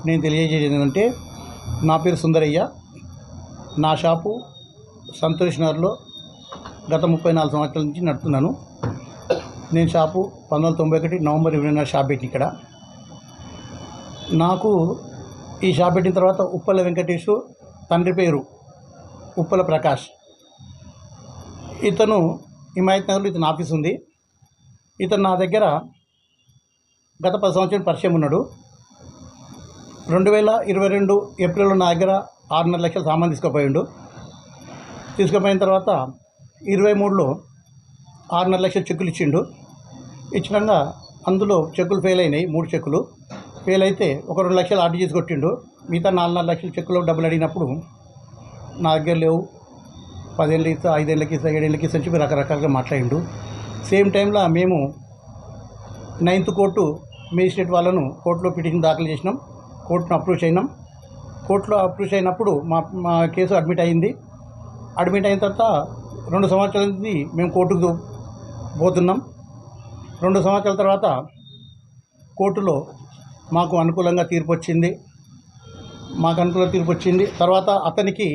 నేను తెలియజేసేది ఏంటంటే, నా పేరు సుందరయ్య. నా షాపు సంతోష్ నగర్లో గత 34 సంవత్సరాల నుంచి నడుపుతున్నాను. నేను షాపు 1991 నవంబర్ 24 షాప్ పెట్టి ఇక్కడ. నాకు ఈ షాప్ పెట్టిన తర్వాత ఉప్పల వెంకటేషు, తండ్రి పేరు ఉప్పల ప్రకాష్. ఇతను హిమాయత్ నగర్లో ఇతను ఆఫీస్ ఉంది. ఇతను నా దగ్గర గత 10 సంవత్సరాలు పరిచయం ఉన్నాడు. 2022 ఏప్రిల్లో నా దగ్గర 6.5 లక్షల సామాన్ తీసుకుపోయిండు. తీసుకుపోయిన తర్వాత 23లో 6.5 లక్షల చెక్కులు ఇచ్చిండు. ఇచ్చినాక అందులో చెక్కులు ఫెయిల్ అయినాయి. 3 చెక్కులు ఫెయిల్ అయితే ఒక 2 లక్షలు ఆర్డర్ చేసి కొట్టిండు. మిగతా 4.5 లక్షల చెక్కులు డబ్బులు అడిగినప్పుడు నా దగ్గర లేవు, 10 ఏళ్ళకి ఇస్తా, 5 ఏళ్ళకి ఇస్తా, 7 ఏళ్ళకి ఇస్తా అని చెప్పి రకరకాలుగా మాట్లాడిండు. సేమ్ టైంలో మేము 9th కోర్టు మేజిస్ట్రేట్ వాళ్ళను కోర్టులో పిటిషన్ దాఖలు చేసినాం. కోర్టును అప్రూవ్ అయినాం. కోర్టులో అప్రూవ్ అయినప్పుడు మా కేసు అడ్మిట్ అయింది. అడ్మిట్ అయిన తర్వాత 2 సంవత్సరాల నుంచి మేము కోర్టుకు పోతున్నాం. 2 సంవత్సరాల తర్వాత కోర్టులో మాకు అనుకూలంగా తీర్పు వచ్చింది. తర్వాత అతనికి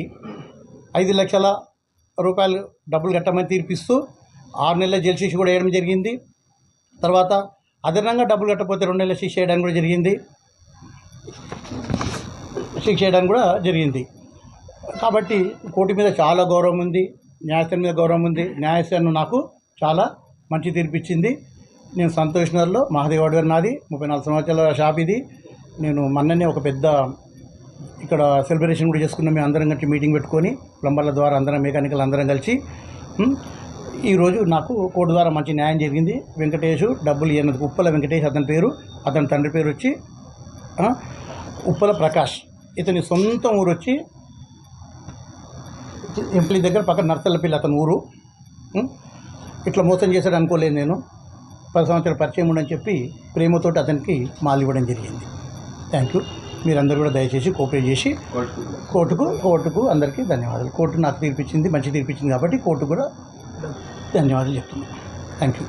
5 లక్షల రూపాయలు డబ్బులు కట్టమని తీర్పిస్తూ 6 నెలల జైలు శిక్ష కూడా వేయడం జరిగింది. తర్వాత అదనంగా డబ్బులు కట్టకపోతే 2 నెలల శిక్ష వేయడానికి కూడా జరిగింది. కాబట్టి కోర్టు మీద చాలా గౌరవం ఉంది, న్యాయస్థానం మీద గౌరవం ఉంది. న్యాయస్థానం నాకు చాలా మంచి తీర్పు ఇచ్చింది. నేను సంతోష్ నగర్లో మహాదేవ్ గారు నాది 34 సంవత్సరాల షాప్ ఇది. నేను మొన్ననే ఒక పెద్ద ఇక్కడ సెలబ్రేషన్ కూడా చేసుకున్నాం. మేము అందరం కలిసి మీటింగ్ పెట్టుకొని ప్లంబర్ల ద్వారా అందరం మెకానికల్ అందరం కలిసి ఈరోజు నాకు కోర్టు ద్వారా మంచి న్యాయం జరిగింది. వెంకటేషు డబ్బులు ఇవ్వనందుకు ఉప్పల వెంకటేష్ అతని పేరు, అతని తండ్రి పేరు వచ్చి ఉప్పల ప్రకాష్. ఇతని సొంత ఊరు వచ్చి ఎంప్లీ దగ్గర పక్కన నర్సల్లపల్లి అతని ఊరు. ఇట్లా మోసం చేశాడు అనుకోలేదు నేను. 10 సంవత్సరాల పరిచయం ఉండని చెప్పి ప్రేమతోటి అతనికి మాలు ఇవ్వడం జరిగింది. Thank you. మీరందరూ కూడా దయచేసి కోఆపరేట్ చేసి కోర్టుకు అందరికీ ధన్యవాదాలు. కోర్టు నాకు తీర్పిచ్చింది, మంచి తీర్పిచ్చింది కాబట్టి కోర్టు కూడా ధన్యవాదాలు చెప్తున్నాను. Thank you.